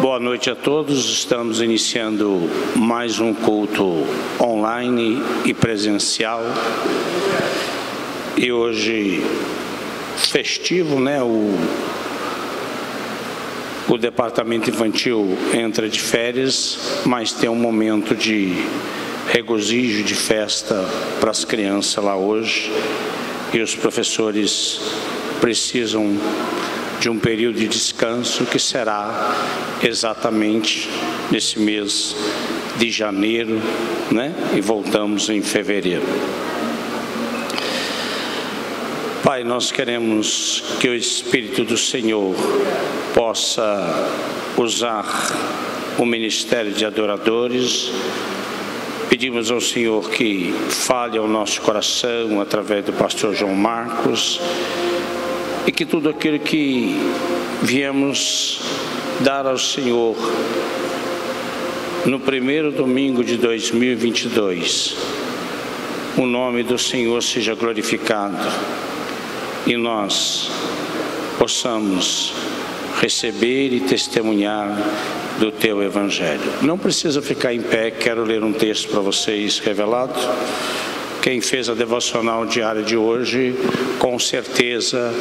Boa noite a todos. Estamos iniciando mais um culto online e presencial. E hoje, festivo, né? O departamento infantil entra de férias, mas tem um momento de regozijo, de festa para as crianças lá hoje. E os professores precisam de um período de descanso que será exatamente nesse mês de janeiro, né? E voltamos em fevereiro. Pai, nós queremos que o Espírito do Senhor possa usar o ministério de adoradores. Pedimos ao Senhor que fale ao nosso coração através do pastor João Marcos, e que tudo aquilo que viemos dar ao Senhor no primeiro domingo de 2022, o nome do Senhor seja glorificado e nós possamos receber e testemunhar do Teu Evangelho. Não precisa ficar em pé, quero ler um texto para vocês revelado. Quem fez a devocional diária de hoje, com certeza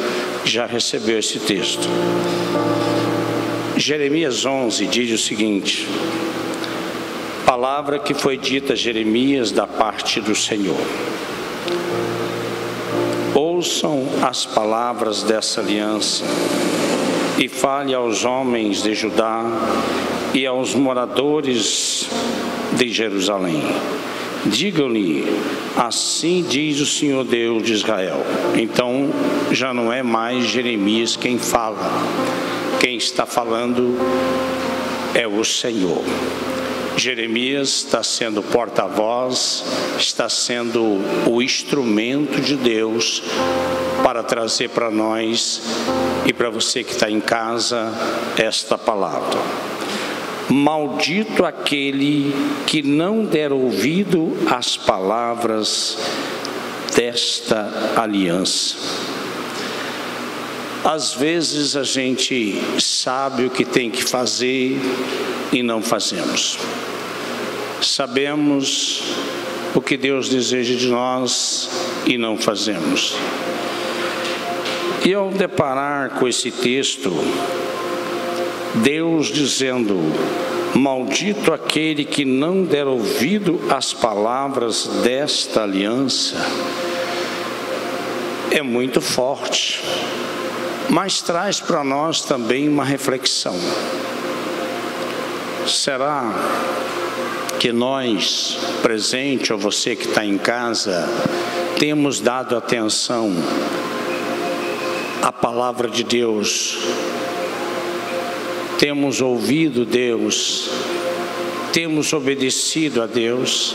já recebeu esse texto. Jeremias 11 diz o seguinte: palavra que foi dita a Jeremias da parte do Senhor. Ouçam as palavras dessa aliança e fale aos homens de Judá e aos moradores de Jerusalém. Digam-lhe, assim diz o Senhor Deus de Israel. Então, já não é mais Jeremias quem fala. Quem está falando é o Senhor. Jeremias está sendo porta-voz, está sendo o instrumento de Deus para trazer para nós e para você que está em casa esta palavra. Maldito aquele que não der ouvido às palavras desta aliança. Às vezes a gente sabe o que tem que fazer e não fazemos. Sabemos o que Deus deseja de nós e não fazemos. E ao deparar com esse texto, Deus dizendo: maldito aquele que não der ouvido às palavras desta aliança, é muito forte, mas traz para nós também uma reflexão. Será que nós, presente, ou você que está em casa, temos dado atenção à palavra de Deus? Temos ouvido Deus? Temos obedecido a Deus?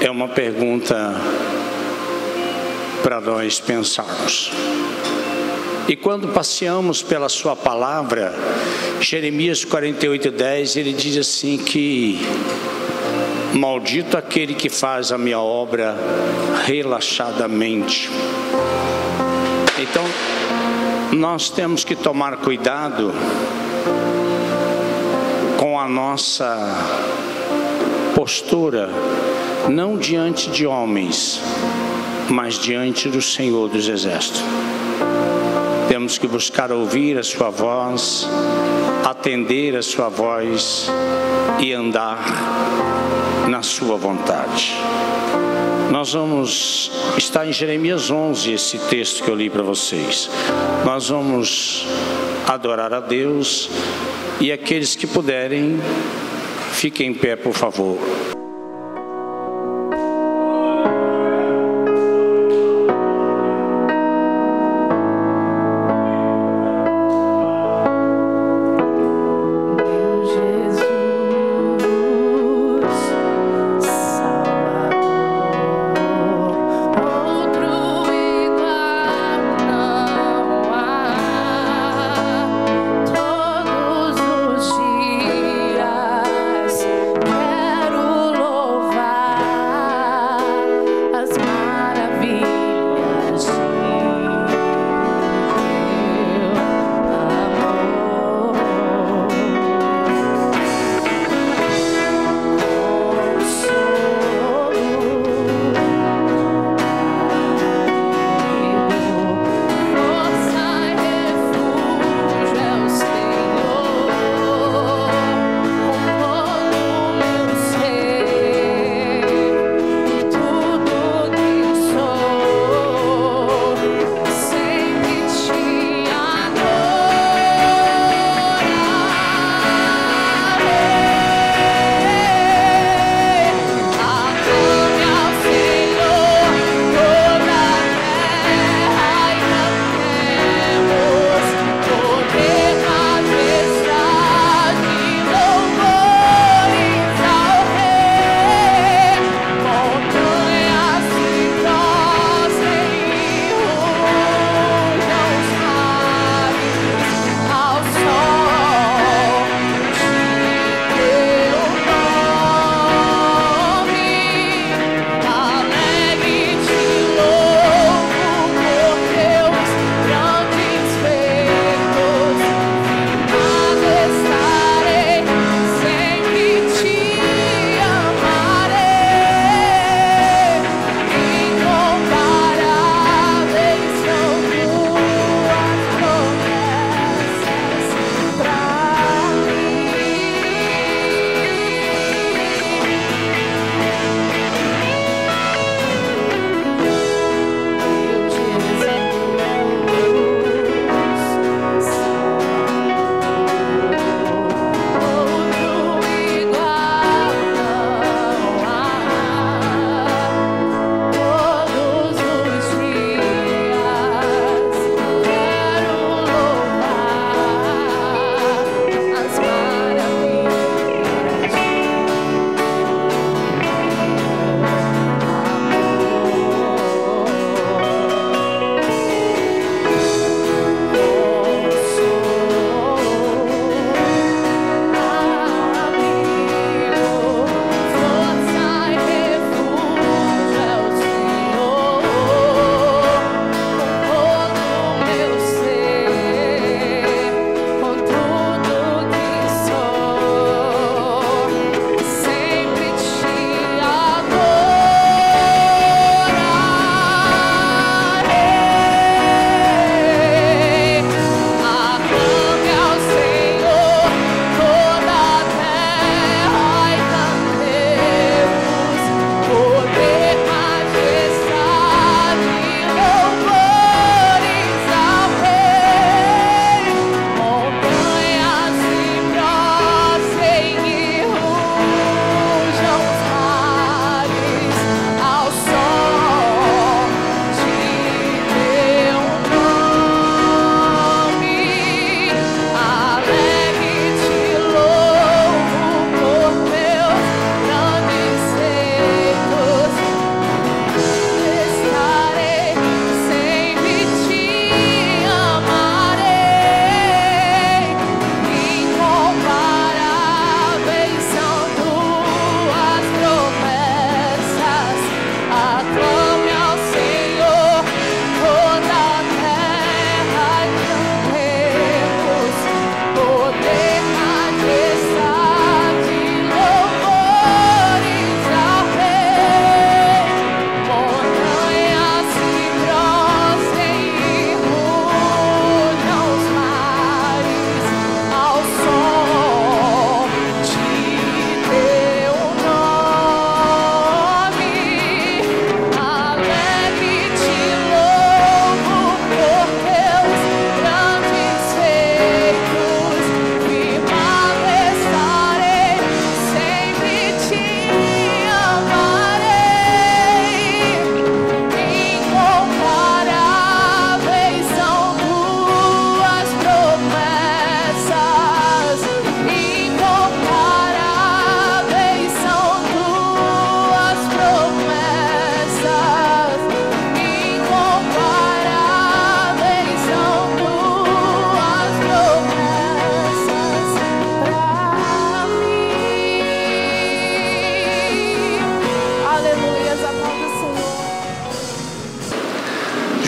É uma pergunta para nós pensarmos. E quando passeamos pela sua palavra, Jeremias 48:10, ele diz assim que maldito aquele que faz a minha obra relaxadamente. Então, nós temos que tomar cuidado com a nossa postura, não diante de homens, mas diante do Senhor dos Exércitos. Temos que buscar ouvir a sua voz, atender a sua voz e andar na sua vontade. Nós vamos estar em Jeremias 11, esse texto que eu li para vocês. Nós vamos adorar a Deus, e aqueles que puderem, fiquem em pé, por favor. Todos os dias quero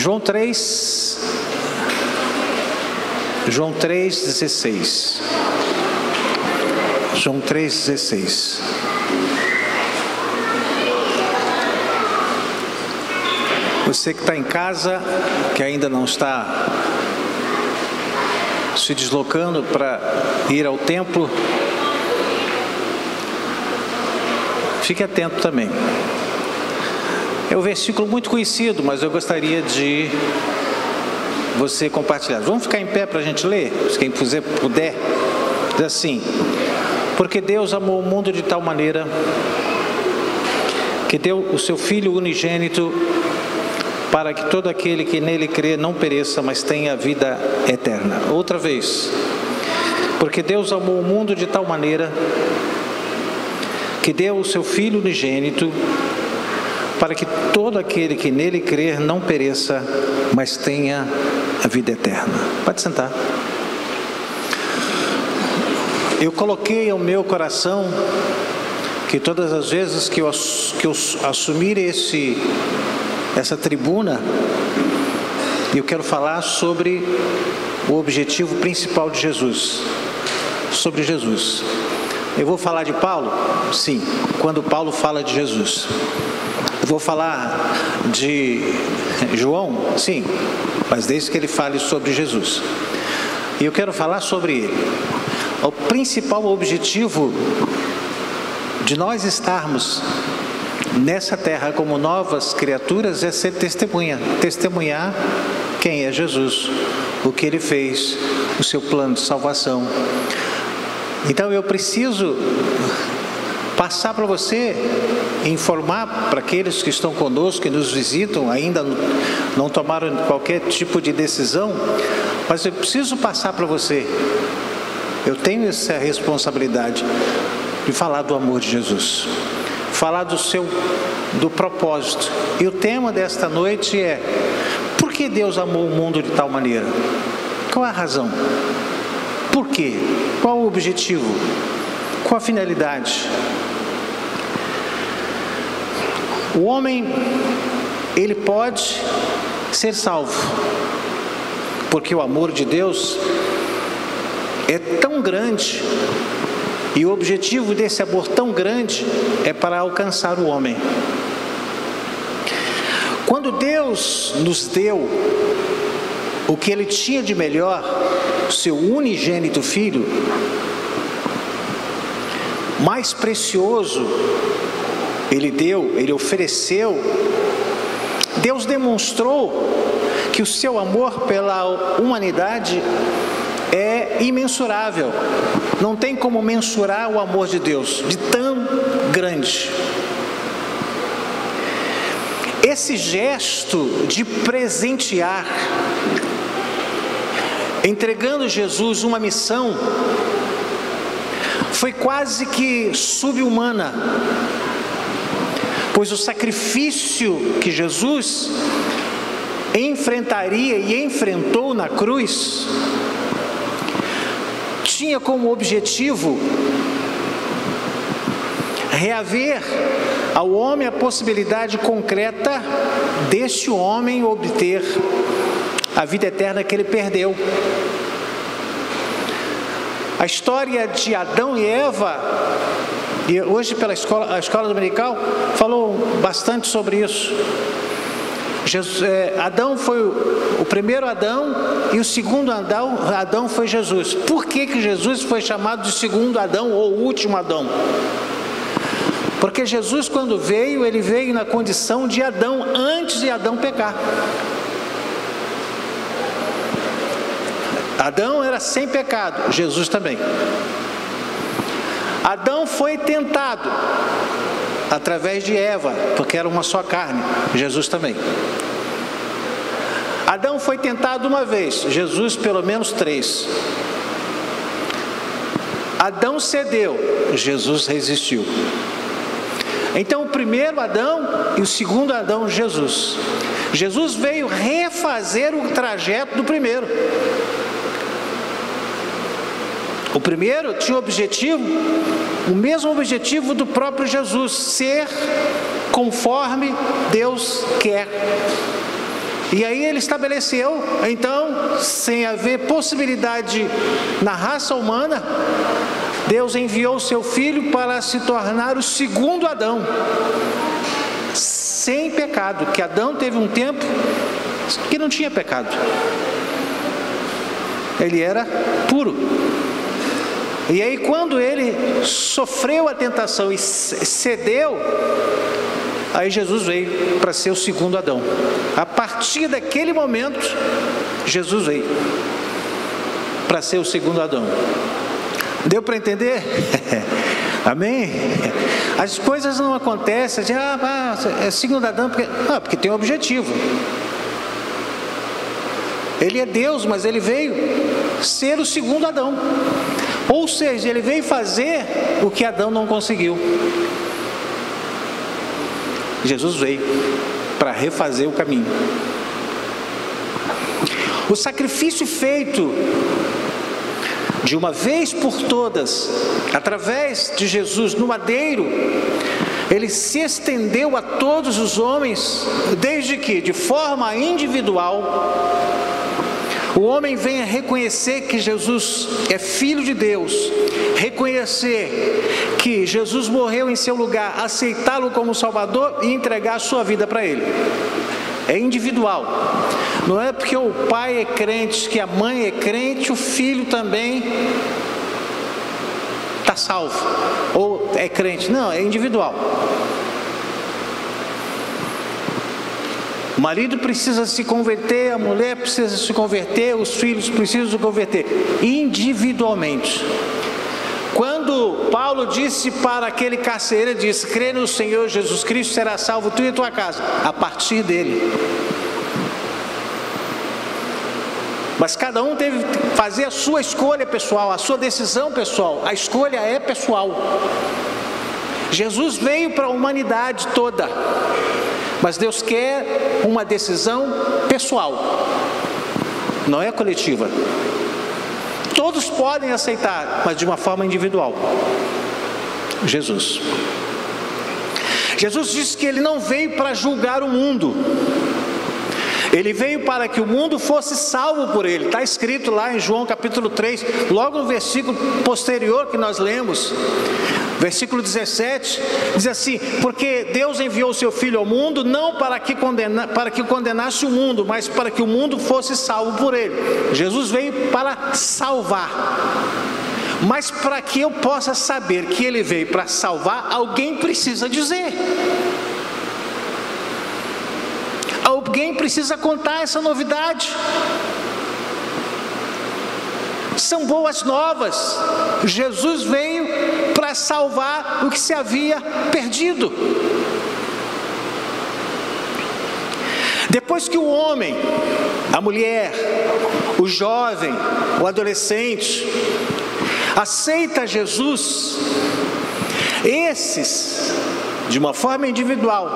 João 3,16. João 3,16. Você que está em casa, que ainda não está se deslocando para ir ao templo, fique atento também. É um versículo muito conhecido, mas eu gostaria de você compartilhar. Vamos ficar em pé para a gente ler? Se quem puder. Diz assim: porque Deus amou o mundo de tal maneira que deu o seu Filho unigênito, para que todo aquele que nele crê não pereça, mas tenha vida eterna. Outra vez. Porque Deus amou o mundo de tal maneira que deu o seu Filho unigênito, para que todo aquele que nele crer não pereça, mas tenha a vida eterna. Pode sentar. Eu coloquei ao meu coração que todas as vezes que eu assumir essa tribuna, eu quero falar sobre o objetivo principal de Jesus, sobre Jesus. Eu vou falar de Paulo? Sim, quando Paulo fala de Jesus. Eu vou falar de João? Sim, mas desde que ele fale sobre Jesus. E eu quero falar sobre ele. O principal objetivo de nós estarmos nessa terra como novas criaturas é ser testemunha. Testemunhar quem é Jesus, o que ele fez, o seu plano de salvação. Então eu preciso passar para você, informar para aqueles que estão conosco, que nos visitam, ainda não tomaram qualquer tipo de decisão, mas eu preciso passar para você. Eu tenho essa responsabilidade de falar do amor de Jesus, falar do propósito. E o tema desta noite é: por que Deus amou o mundo de tal maneira? Qual é a razão? Por quê? Qual o objetivo? Qual a finalidade? O homem, ele pode ser salvo, porque o amor de Deus é tão grande, e o objetivo desse amor tão grande é para alcançar o homem. Quando Deus nos deu o que Ele tinha de melhor, seu unigênito Filho, mais precioso, Ele ofereceu. Deus demonstrou que o seu amor pela humanidade é imensurável. Não tem como mensurar o amor de Deus, de tão grande. Esse gesto de presentear, entregando Jesus uma missão, foi quase que subhumana, pois o sacrifício que Jesus enfrentaria e enfrentou na cruz tinha como objetivo reaver ao homem a possibilidade concreta deste homem obter a vida eterna que ele perdeu. A história de Adão e Eva, e hoje a escola dominical falou bastante sobre isso. Adão foi o primeiro Adão e o segundo Adão foi Jesus. Por que Jesus foi chamado de segundo Adão ou último Adão? Porque Jesus, quando veio, ele veio na condição de Adão, antes de Adão pecar. Adão era sem pecado, Jesus também. Adão foi tentado através de Eva, porque era uma só carne, Jesus também. Adão foi tentado uma vez, Jesus pelo menos 3. Adão cedeu, Jesus resistiu. Então o primeiro Adão e o segundo Adão, Jesus. Jesus veio refazer o trajeto do primeiro. O primeiro tinha o mesmo objetivo do próprio Jesus, ser conforme Deus quer. E aí ele estabeleceu, então, sem haver possibilidade na raça humana, Deus enviou o seu Filho para se tornar o segundo Adão, sem pecado, que Adão teve um tempo que não tinha pecado. Ele era puro. E aí quando ele sofreu a tentação e cedeu, aí Jesus veio para ser o segundo Adão. A partir daquele momento, Jesus veio para ser o segundo Adão. Deu para entender? Amém? As coisas não acontecem de, é segundo Adão, porque tem um objetivo. Ele é Deus, mas ele veio ser o segundo Adão. Ou seja, ele veio fazer o que Adão não conseguiu. Jesus veio para refazer o caminho. O sacrifício feito de uma vez por todas, através de Jesus no madeiro, ele se estendeu a todos os homens, desde que, de forma individual, o homem venha reconhecer que Jesus é Filho de Deus, reconhecer que Jesus morreu em seu lugar, aceitá-lo como Salvador e entregar a sua vida para Ele. É individual. Não é porque o pai é crente, que a mãe é crente, o filho também está salvo ou é crente. Não, é individual. O marido precisa se converter, a mulher precisa se converter, os filhos precisam se converter individualmente. Quando Paulo disse para aquele carcereiro, ele disse: crê no Senhor Jesus Cristo, será salvo tu e a tua casa. A partir dele. Mas cada um teve que fazer a sua escolha pessoal, a sua decisão pessoal. A escolha é pessoal. Jesus veio para a humanidade toda, mas Deus quer uma decisão pessoal, não é coletiva. Todos podem aceitar, mas de uma forma individual. Jesus disse que Ele não veio para julgar o mundo. Ele veio para que o mundo fosse salvo por Ele. Está escrito lá em João capítulo 3, logo no versículo posterior que nós lemos, versículo 17, diz assim: porque Deus enviou o seu Filho ao mundo, não para que condenasse o mundo, mas para que o mundo fosse salvo por Ele. Jesus veio para salvar. Mas para que eu possa saber que Ele veio para salvar, alguém precisa dizer. Alguém precisa contar essa novidade. São boas novas. Jesus veio para salvar o que se havia perdido. Depois que o homem, a mulher, o jovem, o adolescente aceita Jesus, esses, de uma forma individual,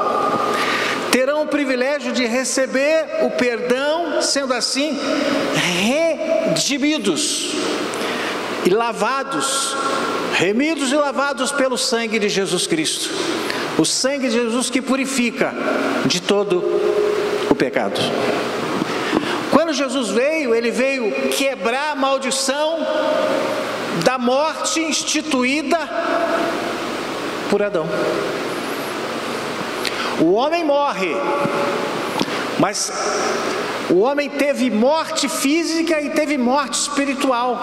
terão o privilégio de receber o perdão, sendo assim redimidos e lavados, remidos e lavados pelo sangue de Jesus Cristo. O sangue de Jesus que purifica de todo o pecado. Quando Jesus veio, Ele veio quebrar a maldição da morte instituída por Adão. O homem morre, mas o homem teve morte física e teve morte espiritual.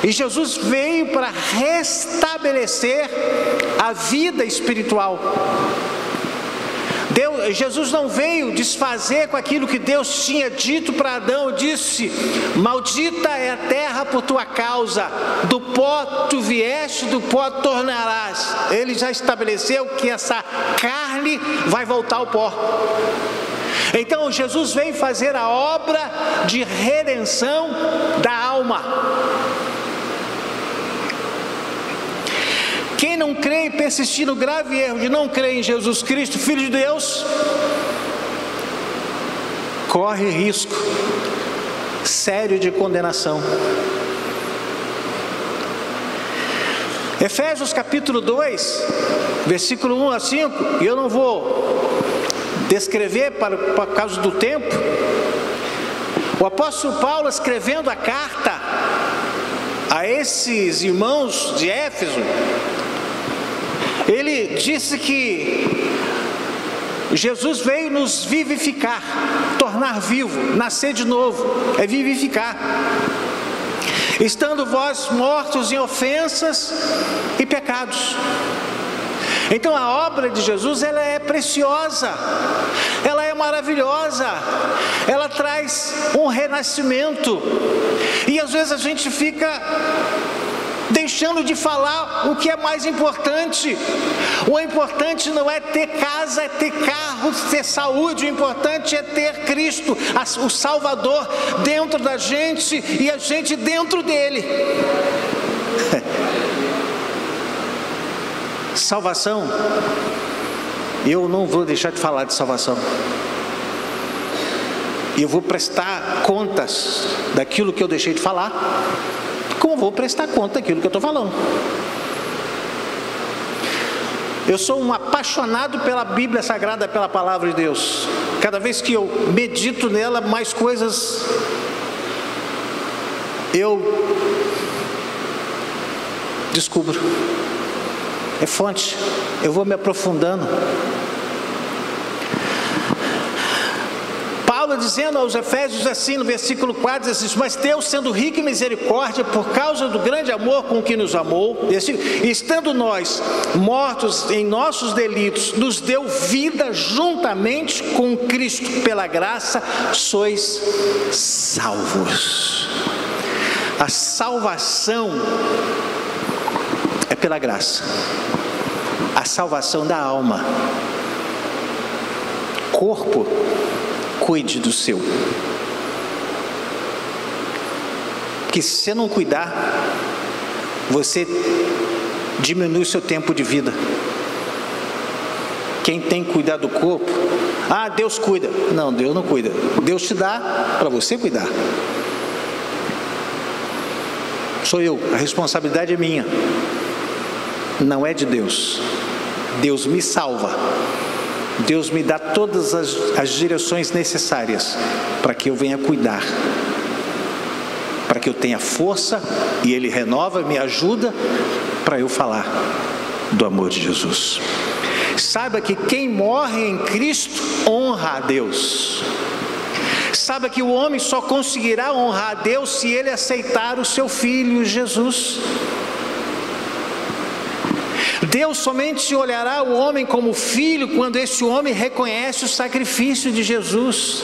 E Jesus veio para restabelecer a vida espiritual. Jesus não veio desfazer com aquilo que Deus tinha dito para Adão. Disse: maldita é a terra por tua causa, do pó tu vieste, do pó tornarás. Ele já estabeleceu que essa carne vai voltar ao pó. Então Jesus veio fazer a obra de redenção da alma. Quem não crê e persistir no grave erro de não crer em Jesus Cristo, Filho de Deus, corre risco sério de condenação. Efésios capítulo 2, versículo 1 a 5, e eu não vou descrever por causa do tempo. O apóstolo Paulo, escrevendo a carta a esses irmãos de Éfeso, ele disse que Jesus veio nos vivificar, tornar vivo, nascer de novo, é vivificar. Estando vós mortos em ofensas e pecados. Então a obra de Jesus, ela é preciosa, ela é maravilhosa, ela traz um renascimento. E às vezes a gente fica deixando de falar o que é mais importante. O importante não é ter casa, é ter carro, ter saúde. O importante é ter Cristo, o Salvador, dentro da gente e a gente dentro dele. Salvação, eu não vou deixar de falar de salvação. Eu vou prestar contas daquilo que eu deixei de falar, como vou prestar conta daquilo que eu estou falando. Eu sou um apaixonado pela Bíblia Sagrada, pela Palavra de Deus. Cada vez que eu medito nela, mais coisas eu descubro. É fonte, eu vou me aprofundando. Paulo dizendo aos Efésios assim, no versículo 4, diz assim: mas Deus, sendo rico em misericórdia, por causa do grande amor com que nos amou, estando nós mortos em nossos delitos, nos deu vida juntamente com Cristo. Pela graça sois salvos. A salvação é pela graça. A salvação da alma. Corpo, cuide do seu. Porque se você não cuidar, você diminui o seu tempo de vida. Quem tem que cuidar do corpo, Deus cuida. Não, Deus não cuida. Deus te dá para você cuidar. Sou eu, a responsabilidade é minha. Não é de Deus. Deus me salva. Deus me dá todas as direções necessárias para que eu venha cuidar, para que eu tenha força, e Ele renova, me ajuda para eu falar do amor de Jesus. Saiba que quem morre em Cristo honra a Deus. Saiba que o homem só conseguirá honrar a Deus se ele aceitar o seu Filho Jesus. Deus somente olhará o homem como filho quando esse homem reconhece o sacrifício de Jesus.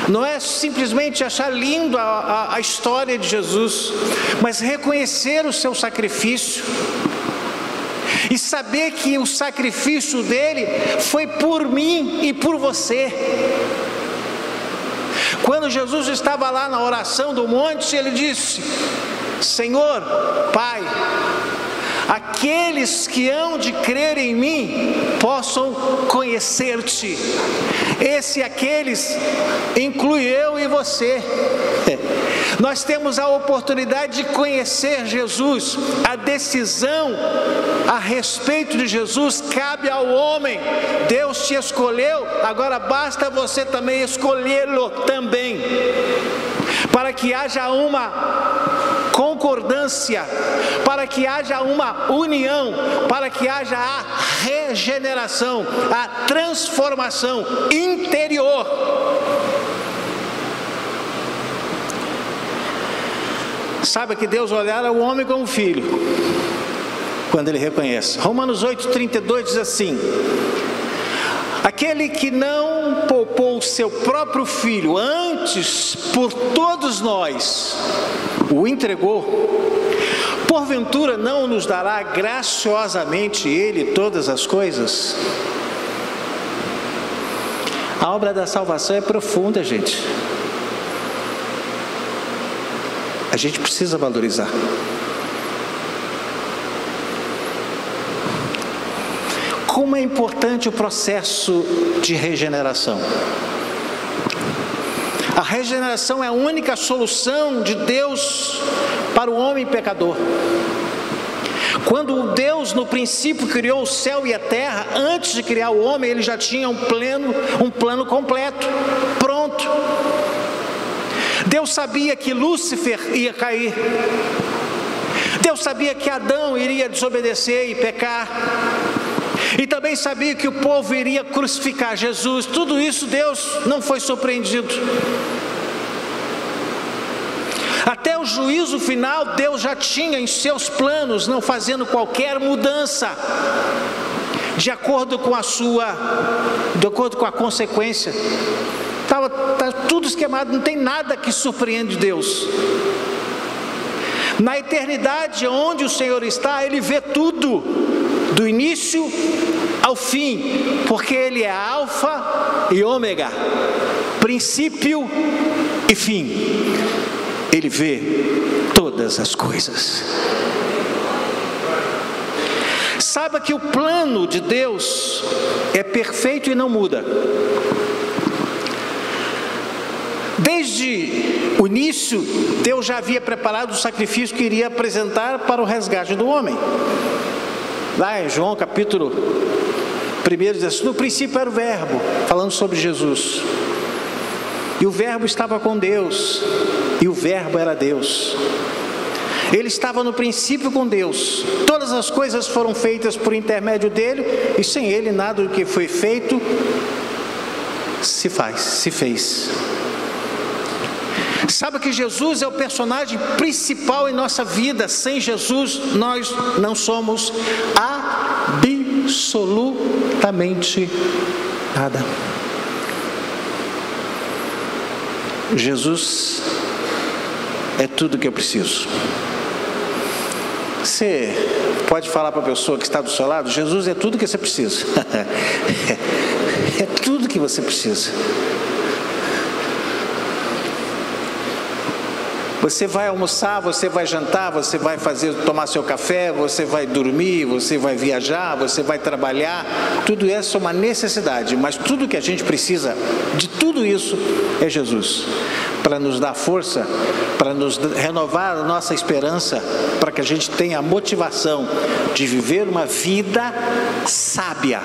Não é simplesmente achar lindo a história de Jesus, mas reconhecer o seu sacrifício e saber que o sacrifício dele foi por mim e por você. Quando Jesus estava lá na oração do monte, ele disse: Senhor, Pai, aqueles que hão de crer em mim possam conhecer-te. Esse aqueles inclui eu e você. Nós temos a oportunidade de conhecer Jesus. A decisão a respeito de Jesus cabe ao homem. Deus te escolheu, agora basta você também escolhê-lo também, para que haja uma concordância, para que haja uma união, para que haja a regeneração, a transformação interior. Sabe que Deus olhará o homem como filho quando ele reconhece. Romanos 8,32 diz assim: aquele que não poupou o seu próprio filho, antes por todos nós o entregou, porventura não nos dará graciosamente ele todas as coisas? A obra da salvação é profunda, gente. A gente precisa valorizar. Como é importante o processo de regeneração. A regeneração é a única solução de Deus para o homem pecador. Quando Deus no princípio criou o céu e a terra, antes de criar o homem, Ele já tinha um plano completo, pronto. Deus sabia que Lúcifer ia cair. Deus sabia que Adão iria desobedecer e pecar. E também sabia que o povo iria crucificar Jesus. Tudo isso Deus não foi surpreendido. Até o juízo final, Deus já tinha em seus planos, não fazendo qualquer mudança, de acordo com a consequência. Estava tudo esquemado, não tem nada que surpreende Deus. Na eternidade, onde o Senhor está, Ele vê tudo, do início ao fim, porque Ele é alfa e ômega, princípio e fim. Ele vê todas as coisas. Saiba que o plano de Deus é perfeito e não muda. Desde o início, Deus já havia preparado o sacrifício que iria apresentar para o resgate do homem. Lá em João capítulo 1 diz assim: no princípio era o Verbo, falando sobre Jesus. E o Verbo estava com Deus, e o Verbo era Deus. Ele estava no princípio com Deus. Todas as coisas foram feitas por intermédio dele, e sem ele nada do que foi feito se fez. Sabe que Jesus é o personagem principal em nossa vida. Sem Jesus nós não somos absolutamente nada. Jesus é tudo que eu preciso. Você pode falar para a pessoa que está do seu lado: Jesus é tudo que você precisa. É tudo que você precisa. Você vai almoçar, você vai jantar, você vai tomar seu café, você vai dormir, você vai viajar, você vai trabalhar. Tudo isso é uma necessidade, mas tudo que a gente precisa de tudo isso é Jesus, para nos dar força, para nos renovar a nossa esperança, para que a gente tenha a motivação de viver uma vida sábia.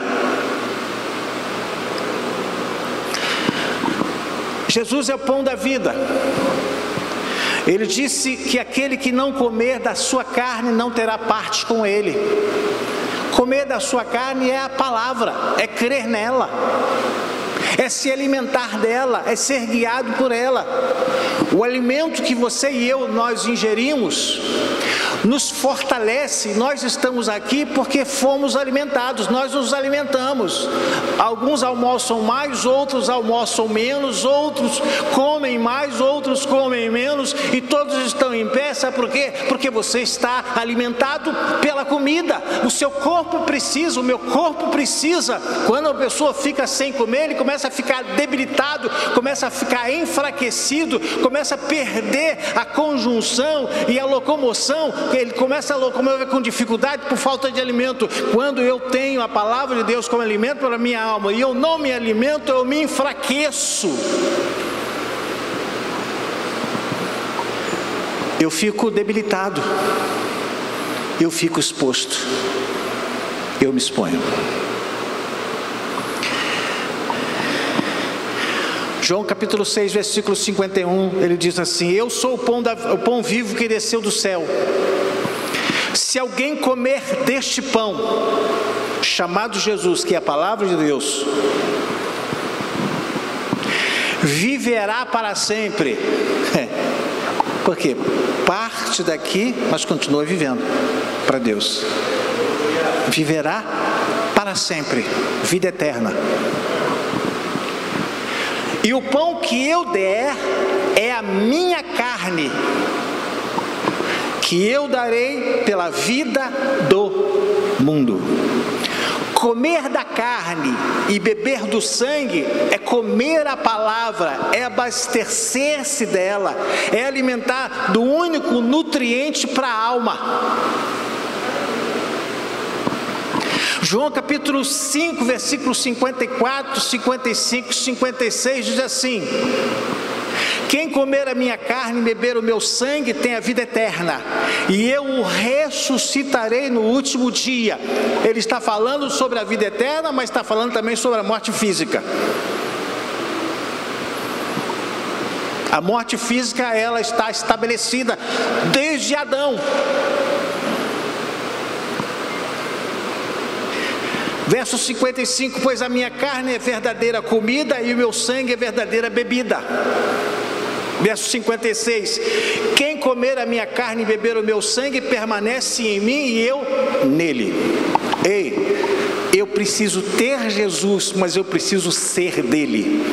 Jesus é o pão da vida. Ele disse que aquele que não comer da sua carne não terá parte com ele. Comer da sua carne é a palavra, é crer nela, é se alimentar dela, é ser guiado por ela. O alimento que você e nós ingerimos nos fortalece. Nós estamos aqui porque fomos alimentados, nós nos alimentamos. Alguns almoçam mais, outros almoçam menos, outros comem mais, outros comem menos, e todos estão em pé. Sabe por quê? Porque você está alimentado pela comida. O seu corpo precisa, o meu corpo precisa. Quando a pessoa fica sem comer, ele começa a ficar debilitado, começa a ficar enfraquecido, começa a perder a conjunção e a locomoção. Ele começa a locomover com dificuldade por falta de alimento. Quando eu tenho a palavra de Deus como alimento para a minha alma e eu não me alimento, eu me enfraqueço. Eu fico debilitado, eu fico exposto, eu me exponho. João capítulo 6, versículo 51, ele diz assim: eu sou o pão vivo que desceu do céu. Se alguém comer deste pão, chamado Jesus, que é a palavra de Deus, viverá para sempre. Porque parte daqui, mas continua vivendo para Deus. Viverá para sempre, vida eterna. E o pão que eu der é a minha carne, que eu darei pela vida do mundo. Comer da carne e beber do sangue é comer a palavra, é abastecer-se dela, é alimentar do único nutriente para a alma. João capítulo 5, versículos 54, 55, 56 diz assim: Quem comer a minha carne e beber o meu sangue tem a vida eterna, e eu o ressuscitarei no último dia. Ele está falando sobre a vida eterna, mas está falando também sobre a morte física. A morte física, ela está estabelecida desde Adão. Verso 55, pois a minha carne é verdadeira comida e o meu sangue é verdadeira bebida. Verso 56, quem comer a minha carne e beber o meu sangue permanece em mim e eu nele. Ei, eu preciso ter Jesus, mas eu preciso ser dele.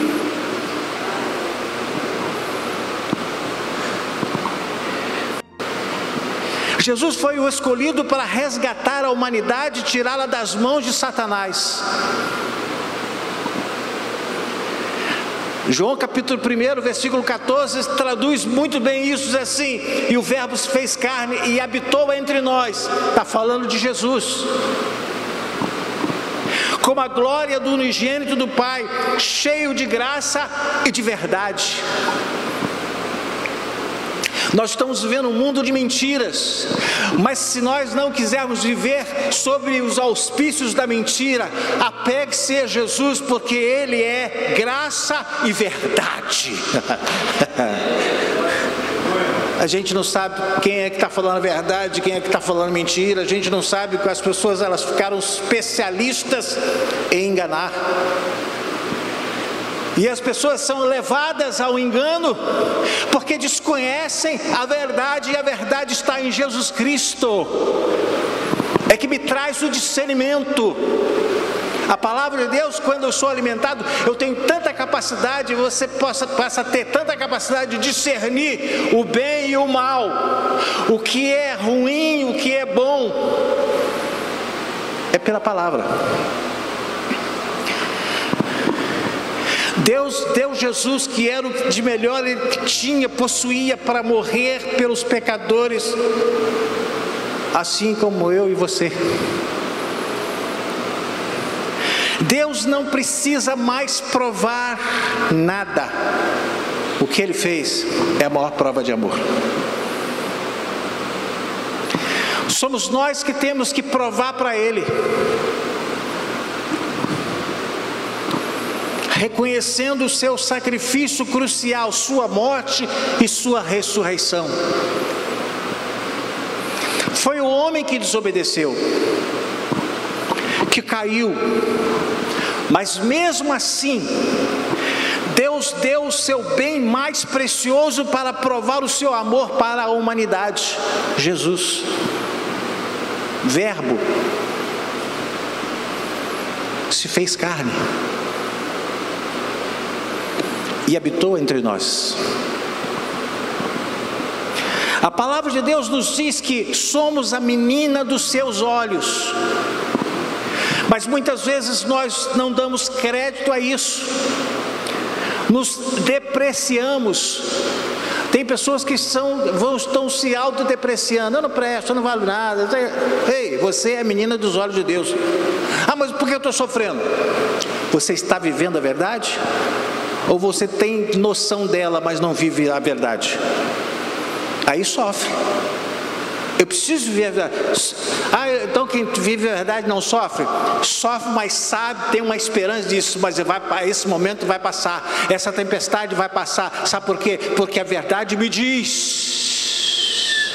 Jesus foi o escolhido para resgatar a humanidade e tirá-la das mãos de Satanás. João capítulo 1, versículo 14, traduz muito bem isso, diz assim: e o verbo se fez carne e habitou entre nós. Está falando de Jesus. Como a glória do unigênito do Pai, cheio de graça e de verdade. Nós estamos vivendo um mundo de mentiras, mas se nós não quisermos viver sobre os auspícios da mentira, apegue-se a Jesus, porque Ele é graça e verdade. A gente não sabe quem é que está falando a verdade, quem é que está falando mentira. A gente não sabe que as pessoas, elas ficaram especialistas em enganar. E as pessoas são levadas ao engano porque desconhecem a verdade, e a verdade está em Jesus Cristo. É que me traz o discernimento. A palavra de Deus, quando eu sou alimentado, eu tenho tanta capacidade, você passa a ter tanta capacidade de discernir o bem e o mal, o que é ruim, o que é bom. É pela palavra. Deus deu Jesus, que era o de melhor ele tinha, possuía, para morrer pelos pecadores, assim como eu e você. Deus não precisa mais provar nada. O que Ele fez é a maior prova de amor. Somos nós que temos que provar para Ele, reconhecendo o seu sacrifício crucial, sua morte e sua ressurreição. Foi o homem que desobedeceu, que caiu, mas mesmo assim, Deus deu o seu bem mais precioso para provar o seu amor para a humanidade: Jesus, Verbo, se fez carne e habitou entre nós. A palavra de Deus nos diz que somos a menina dos seus olhos, mas muitas vezes nós não damos crédito a isso, nos depreciamos. Tem pessoas que estão se autodepreciando: eu não presto, eu não valho nada. Ei, você é a menina dos olhos de Deus. Ah, mas por que eu estou sofrendo? Você está vivendo a verdade? Ou você tem noção dela, mas não vive a verdade? Aí sofre. Eu preciso viver a verdade. Ah, então quem vive a verdade não sofre? Sofre, mas sabe, tem uma esperança disso. Mas esse momento vai passar, essa tempestade vai passar. Sabe por quê? Porque a verdade me diz: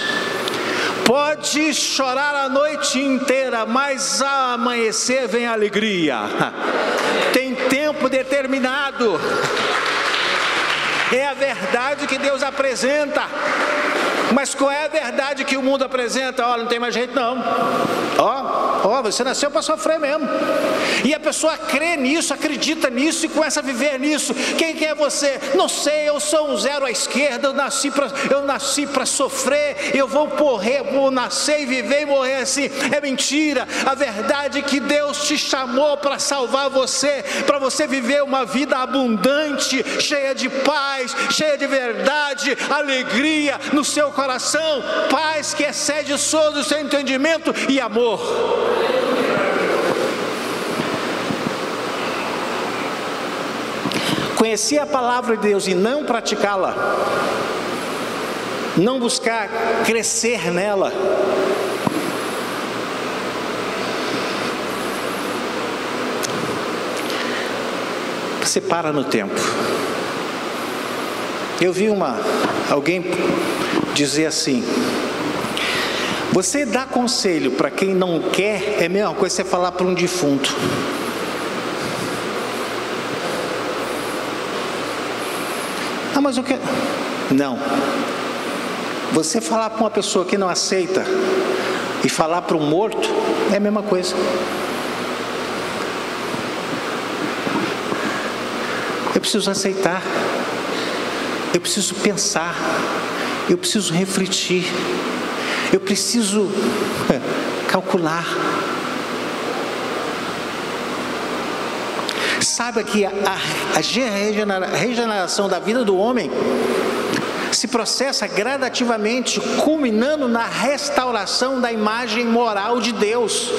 pode chorar a noite inteira, mas ao amanhecer vem a alegria. Tem tempo determinado. É a verdade que Deus apresenta. Mas qual é a verdade que o mundo apresenta? Olha, não tem mais jeito não. Você nasceu para sofrer mesmo. E a pessoa crê nisso, acredita nisso e começa a viver nisso. Quem que é você? Não sei, eu sou um zero à esquerda, eu nasci para sofrer, eu vou nascer e viver e morrer assim. É mentira. A verdade é que Deus te chamou para salvar você, para você viver uma vida abundante, cheia de paz, cheia de verdade, alegria no seu coração, paz que excede todo o seu entendimento e amor. conhecer a palavra de Deus e não praticá-la, não buscar crescer nela, você para no tempo. Eu vi alguém dizer assim: você dá conselho para quem não quer, é a mesma coisa que você falar para um defunto. Ah, mas eu quero... Não. Você falar para uma pessoa que não aceita e falar para um morto é a mesma coisa. Eu preciso aceitar, eu preciso pensar, eu preciso refletir, eu preciso calcular. Saiba que a regeneração da vida do homem se processa gradativamente, culminando na restauração da imagem moral de Deus.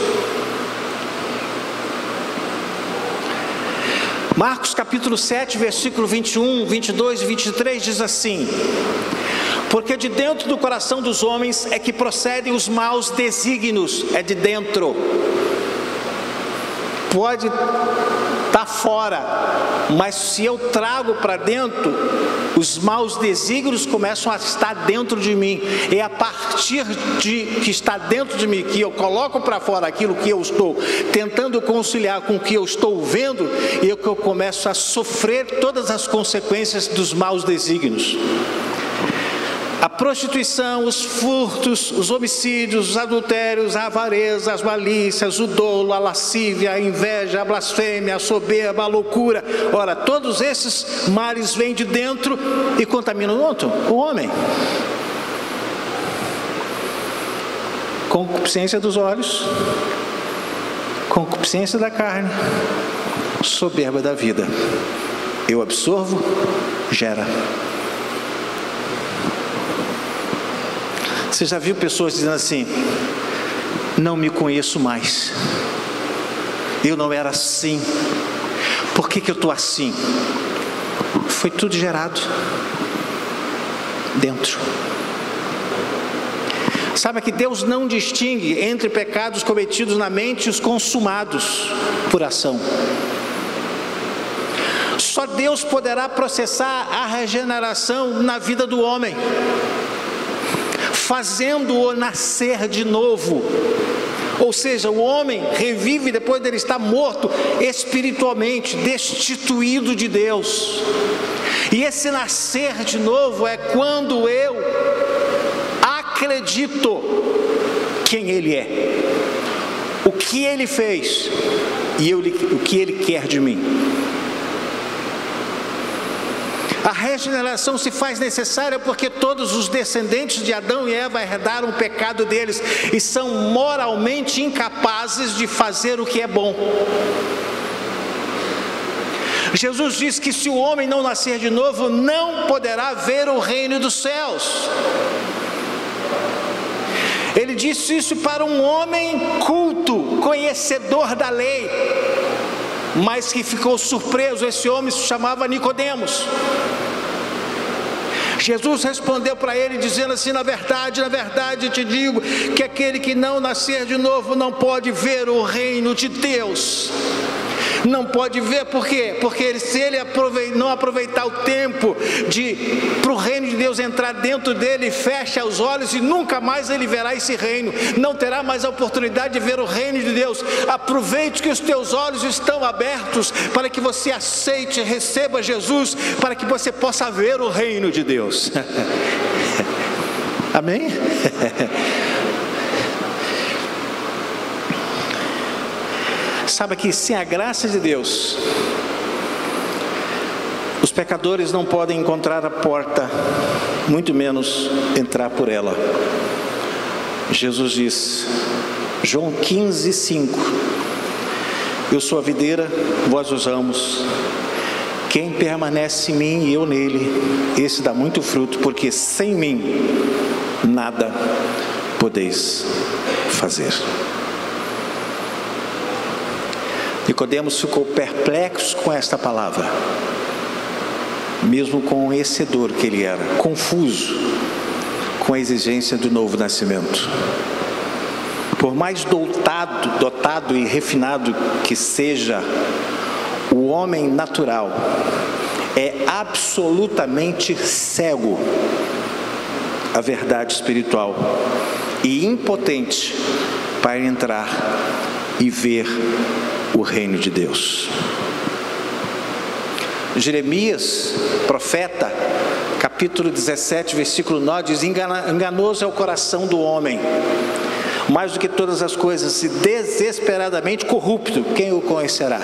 Marcos capítulo 7, versículo 21, 22 e 23 diz assim: porque de dentro do coração dos homens é que procedem os maus desígnios. É de dentro. Pode estar fora, mas se eu trago para dentro, os maus desígnios começam a estar dentro de mim. É a partir de que está dentro de mim que eu coloco para fora aquilo que eu estou tentando conciliar com o que eu estou vendo, e que eu começo a sofrer todas as consequências dos maus desígnios. A prostituição, os furtos, os homicídios, os adultérios, a avareza, as malícias, o dolo, a lascívia, a inveja, a blasfêmia, a soberba, a loucura. Ora, todos esses males vêm de dentro e contaminam o homem. Concupiscência dos olhos, concupiscência da carne, soberba da vida. Eu absorvo, gera. Você já viu pessoas dizendo assim: não me conheço mais, eu não era assim, por que eu estou assim? Foi tudo gerado dentro. Sabe que Deus não distingue entre pecados cometidos na mente e os consumados por ação. Só Deus poderá processar a regeneração na vida do homem, fazendo-o nascer de novo. Ou seja, o homem revive depois dele estar morto espiritualmente, destituído de Deus. E esse nascer de novo é quando eu acredito quem Ele é, o que Ele fez e o que Ele quer de mim. A regeneração se faz necessária porque todos os descendentes de Adão e Eva herdaram o pecado deles e são moralmente incapazes de fazer o que é bom. Jesus diz que se o homem não nascer de novo, não poderá ver o reino dos céus. Ele disse isso para um homem culto, conhecedor da lei, mas que ficou surpreso. Esse homem se chamava Nicodemos. Jesus respondeu para ele dizendo assim: na verdade te digo que aquele que não nascer de novo não pode ver o reino de Deus. Não pode ver, por quê? Porque se ele não aproveitar o tempo para o reino de Deus entrar dentro dele, fecha os olhos e nunca mais ele verá esse reino, não terá mais a oportunidade de ver o reino de Deus. Aproveite que os teus olhos estão abertos para que você aceite e receba Jesus, para que você possa ver o reino de Deus. Amém? Sabe que sem a graça de Deus, os pecadores não podem encontrar a porta, muito menos entrar por ela. Jesus diz, João 15:5: eu sou a videira, vós os ramos. Quem permanece em mim e eu nele, esse dá muito fruto, porque sem mim nada podeis fazer. Nicodemos ficou perplexo com esta palavra. mesmo conhecedor que ele era, confuso com a exigência do novo nascimento. Por mais dotado e refinado que seja, o homem natural é absolutamente cego à verdade espiritual e impotente para entrar e ver o reino de Deus. Jeremias, profeta, capítulo 17, versículo 9, diz: enganoso é o coração do homem, mais do que todas as coisas, e desesperadamente corrupto, quem o conhecerá?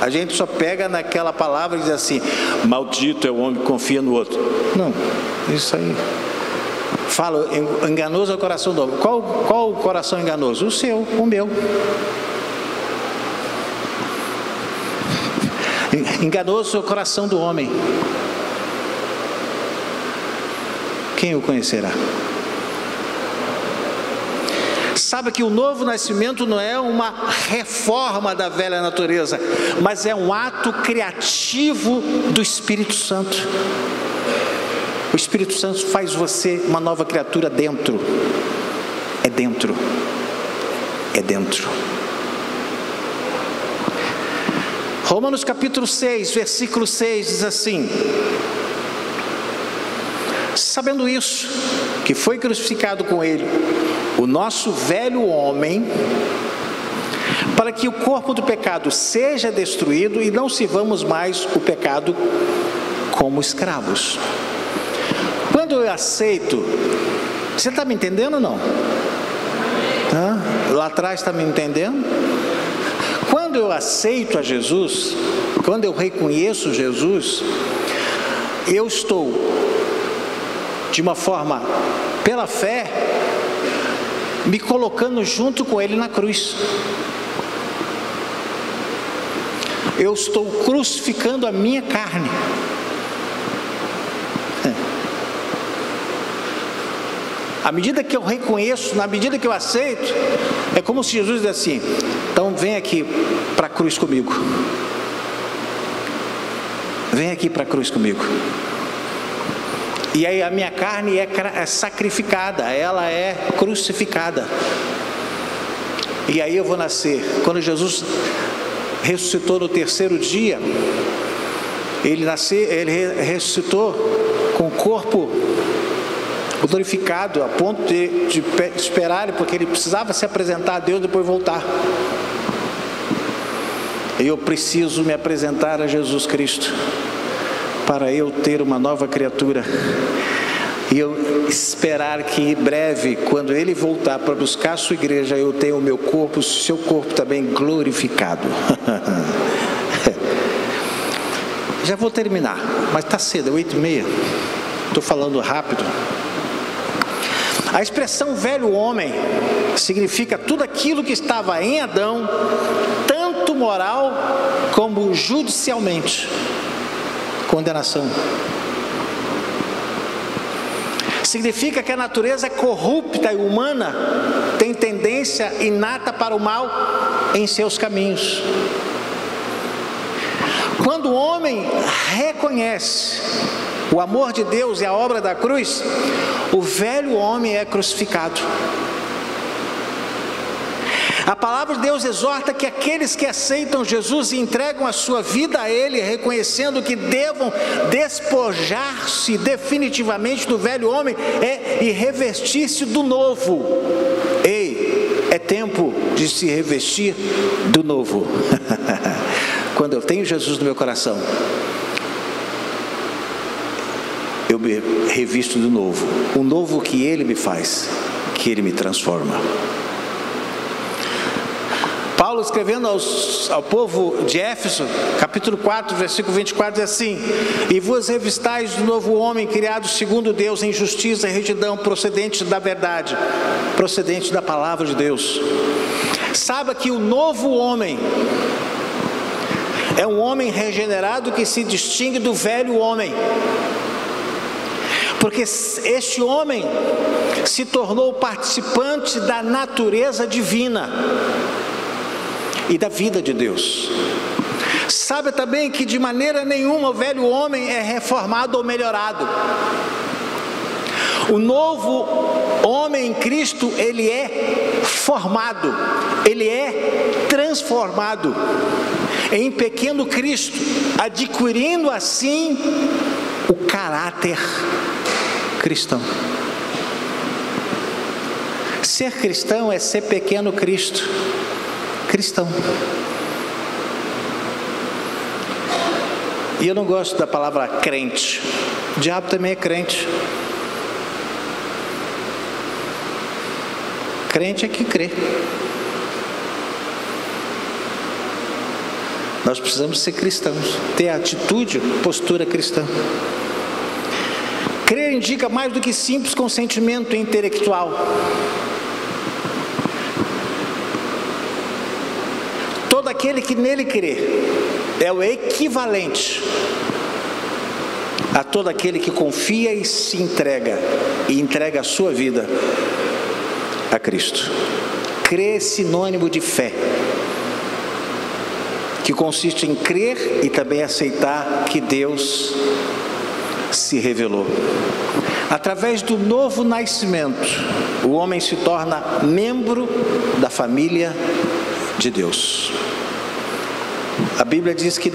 A gente só pega naquela palavra e diz assim: maldito é o homem que confia no outro. Não, isso aí. Fala, enganoso é o coração do homem. Qual o coração enganoso? O seu, o meu. Enganoso é o coração do homem. Quem o conhecerá? Sabe que o novo nascimento não é uma reforma da velha natureza, mas é um ato criativo do Espírito Santo. O Espírito Santo faz você uma nova criatura dentro. É dentro. É dentro. Romanos capítulo 6, versículo 6 diz assim: sabendo isso, que foi crucificado com ele o nosso velho homem, para que o corpo do pecado seja destruído e não sirvamos mais o pecado como escravos. Quando eu aceito, você está me entendendo ou não? Lá atrás está me entendendo? Quando eu aceito a Jesus, quando eu reconheço Jesus, eu estou, de uma forma, pela fé, me colocando junto com Ele na cruz. Eu estou crucificando a minha carne. À medida que eu reconheço, na medida que eu aceito, é como se Jesus dissesse assim: então vem aqui para a cruz comigo. Vem aqui para a cruz comigo. E aí a minha carne é sacrificada, ela é crucificada. E aí eu vou nascer. Quando Jesus ressuscitou no terceiro dia, ele ressuscitou com o corpo glorificado, a ponto de esperar, porque ele precisava se apresentar a Deus e depois voltar. Eu preciso me apresentar a Jesus Cristo, para eu ter uma nova criatura, e eu esperar que em breve, quando Ele voltar para buscar a sua igreja, eu tenha o meu corpo, o seu corpo também glorificado. Já vou terminar, mas está cedo, é 8h30, estou falando rápido. A expressão velho homem significa tudo aquilo que estava em Adão, tanto moral como judicialmente. Condenação. Significa que a natureza é corrupta e humana, tem tendência inata para o mal em seus caminhos. Quando o homem reconhece o amor de Deus e a obra da cruz, o velho homem é crucificado. A palavra de Deus exorta que aqueles que aceitam Jesus e entregam a sua vida a Ele, reconhecendo que devam despojar-se definitivamente do velho homem e revestir-se do novo. Ei, é tempo de se revestir do novo. Quando eu tenho Jesus no meu coração, eu me revisto do novo. O novo que Ele me faz, que Ele me transforma. Paulo, escrevendo ao povo de Éfeso, capítulo 4, versículo 24, diz assim: e vos revistais do novo homem, criado segundo Deus, em justiça e retidão, procedente da verdade, procedente da palavra de Deus. Saiba que o novo homem é um homem regenerado que se distingue do velho homem, porque este homem se tornou participante da natureza divina e da vida de Deus. Sabe também que de maneira nenhuma o velho homem é reformado ou melhorado. O novo homem em Cristo, ele é formado, ele é transformado em pequeno Cristo, adquirindo assim o caráter cristão. Ser cristão é ser pequeno Cristo, cristão. E eu não gosto da palavra crente. O diabo também é crente. Crente é que crê. Nós precisamos ser cristãos, ter atitude, postura cristã. Crer indica mais do que simples consentimento intelectual. Todo aquele que nele crê é o equivalente a todo aquele que confia e se entrega, e entrega a sua vida a Cristo. Crer é sinônimo de fé, que consiste em crer e também aceitar que Deus se revelou. Através do novo nascimento, o homem se torna membro da família de Deus. A Bíblia diz que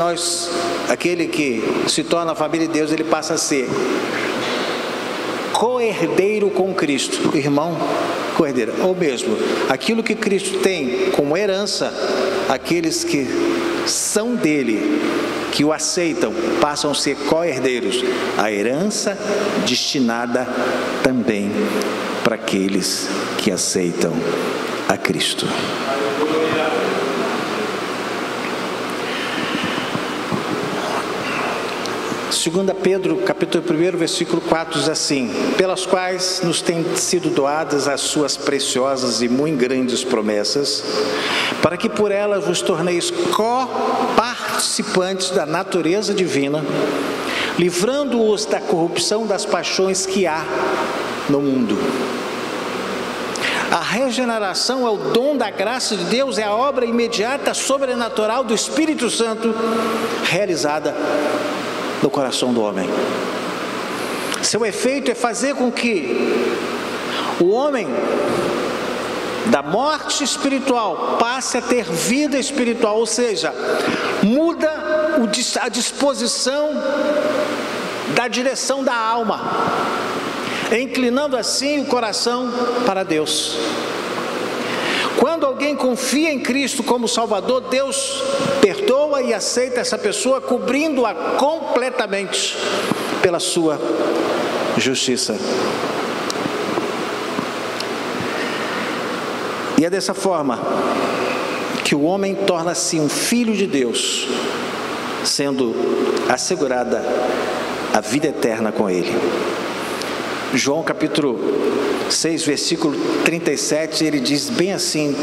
aquele que se torna a família de Deus, ele passa a ser co-herdeiro com Cristo, irmão, co-herdeiro, ou mesmo, aquilo que Cristo tem como herança, aqueles que são dele, que o aceitam, passam a ser co-herdeiros, a herança destinada também para aqueles que aceitam a Cristo. Segunda Pedro, capítulo 1, versículo 4, diz assim: pelas quais nos têm sido doadas as suas preciosas e muito grandes promessas, para que por elas vos torneis co-participantes da natureza divina, livrando-os da corrupção das paixões que há no mundo. A regeneração é o dom da graça de Deus, é a obra imediata, sobrenatural do Espírito Santo, realizada no coração do homem. Seu efeito é fazer com que o homem da morte espiritual passe a ter vida espiritual, ou seja, muda a disposição da direção da alma, inclinando assim o coração para Deus. Quando alguém confia em Cristo como Salvador, Deus perdoa e aceita essa pessoa, cobrindo-a completamente pela sua justiça. E é dessa forma que o homem torna-se um filho de Deus, sendo assegurada a vida eterna com Ele. João capítulo 6, versículo 37, ele diz bem assim: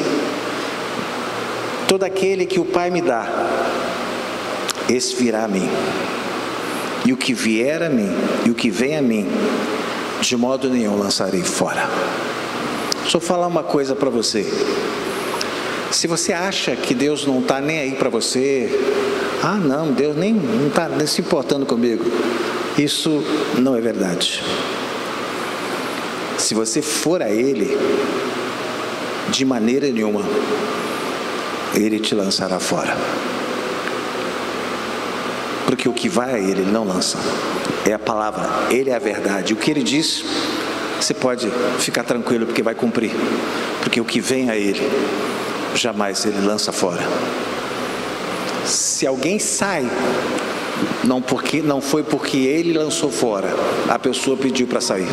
todo aquele que o Pai me dá, esse virá a mim, e o que vier a mim, e o que vem a mim, de modo nenhum lançarei fora. Deixa eu falar uma coisa para você. Se você acha que Deus não está nem aí para você, não, Deus nem está se importando comigo, isso não é verdade. Se você for a Ele, de maneira nenhuma, Ele te lançará fora. Porque o que vai a Ele, Ele não lança. É a palavra, Ele é a verdade. O que Ele diz, você pode ficar tranquilo, porque vai cumprir. Porque o que vem a Ele, jamais Ele lança fora. Se alguém sai, não foi porque Ele lançou fora, a pessoa pediu para sair.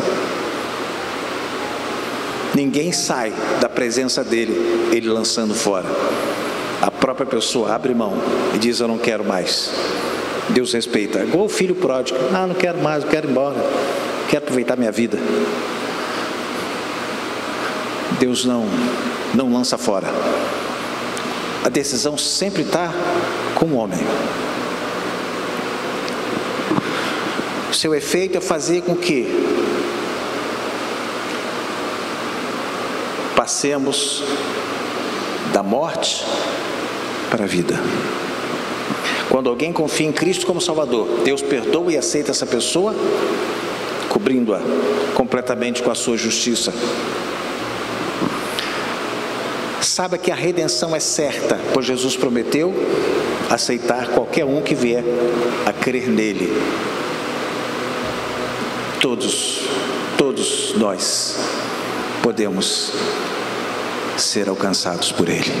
Ninguém sai da presença dele, ele lançando fora. A própria pessoa abre mão e diz: eu não quero mais. Deus respeita. É igual o filho pródigo: não quero mais, eu quero ir embora, quero aproveitar minha vida. Deus não lança fora. A decisão sempre está com o homem. O seu efeito é fazer com que passemos da morte para a vida. Quando alguém confia em Cristo como Salvador, Deus perdoa e aceita essa pessoa, cobrindo-a completamente com a sua justiça. Saiba que a redenção é certa, pois Jesus prometeu aceitar qualquer um que vier a crer nele. Todos nós podemos ser alcançados por ele.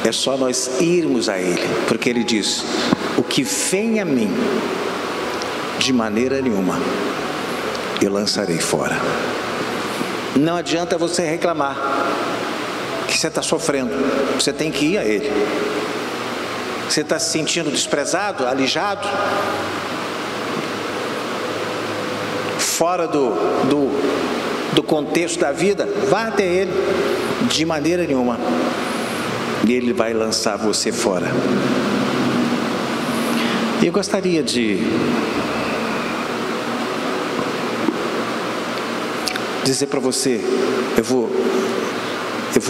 É só nós irmos a ele, porque ele diz: o que vem a mim, de maneira nenhuma eu lançarei fora. Não adianta você reclamar que você está sofrendo, você tem que ir a ele. Você está se sentindo desprezado, alijado, fora do contexto da vida, vá até ele, de maneira nenhuma, e ele vai lançar você fora. E eu gostaria de dizer para você, eu vou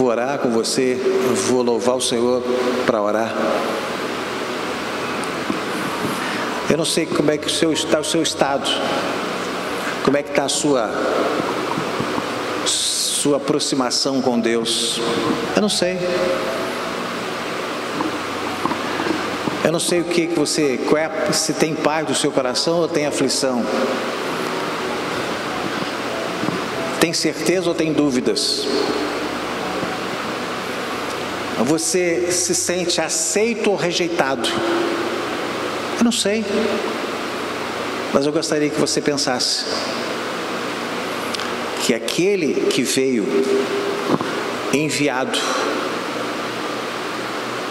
orar com você, eu vou louvar o Senhor para orar. Eu não sei como é que está o seu estado, como é que está a sua aproximação com Deus. Eu não sei. Eu não sei o que você, se tem paz do seu coração ou tem aflição. Tem certeza ou tem dúvidas? Você se sente aceito ou rejeitado? Eu não sei, mas eu gostaria que você pensasse que aquele que veio enviado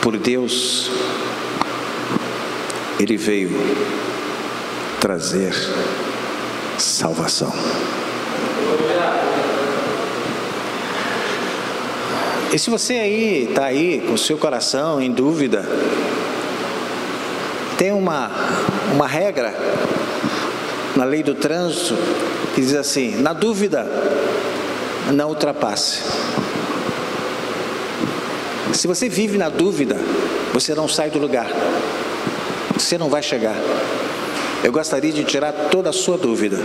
por Deus, ele veio trazer salvação. E se você está aí com o seu coração em dúvida, tem uma regra na lei do trânsito que diz assim: na dúvida, não ultrapasse. Se você vive na dúvida, você não sai do lugar, você não vai chegar. Eu gostaria de tirar toda a sua dúvida,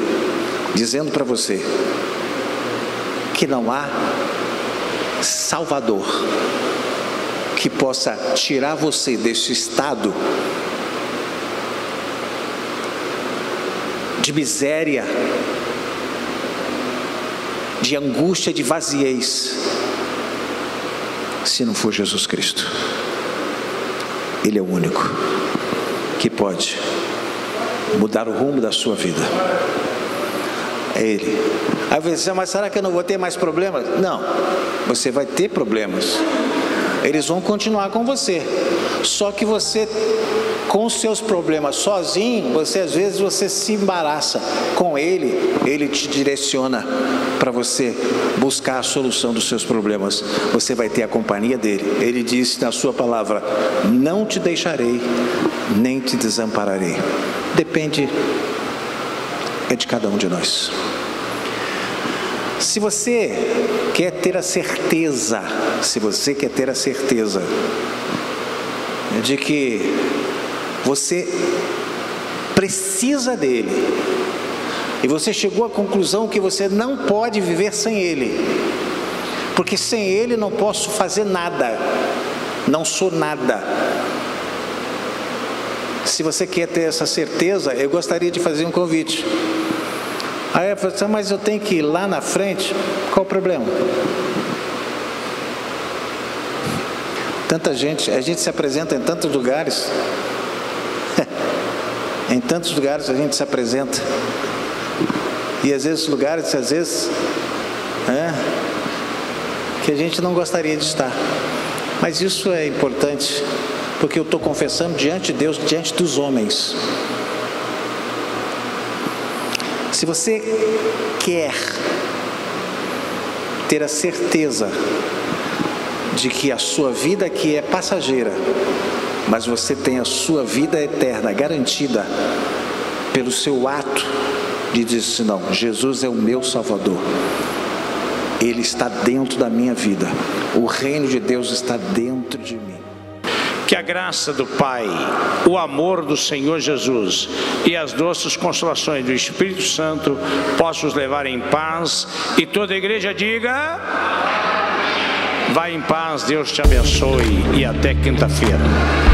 dizendo para você que não há Salvador que possa tirar você desse estado de miséria, de angústia, de vaziez, se não for Jesus Cristo. Ele é o único que pode mudar o rumo da sua vida. É Ele. Aí você diz: mas será que eu não vou ter mais problemas? Não, você vai ter problemas. Eles vão continuar com você. Só que você, com os seus problemas sozinho, às vezes você se embaraça. Com Ele, Ele te direciona para você buscar a solução dos seus problemas. Você vai ter a companhia dEle. Ele disse na sua palavra: não te deixarei, nem te desampararei. Depende de cada um de nós. Se você quer ter a certeza, de que você precisa dele, e você chegou à conclusão que você não pode viver sem ele, porque sem ele não posso fazer nada, não sou nada. Se você quer ter essa certeza, eu gostaria de fazer um convite. Aí eu falei: mas eu tenho que ir lá na frente? Qual o problema? Tanta gente, a gente se apresenta em tantos lugares. Em tantos lugares a gente se apresenta. E às vezes lugares, que a gente não gostaria de estar. Mas isso é importante, porque eu estou confessando diante de Deus, diante dos homens. Se você quer ter a certeza de que a sua vida aqui é passageira, mas você tem a sua vida eterna garantida pelo seu ato de dizer: não, Jesus é o meu Salvador, Ele está dentro da minha vida, o reino de Deus está dentro de mim. Que a graça do Pai, o amor do Senhor Jesus e as doces consolações do Espírito Santo possam os levar em paz. E toda a igreja diga: vai em paz, Deus te abençoe e até quinta-feira.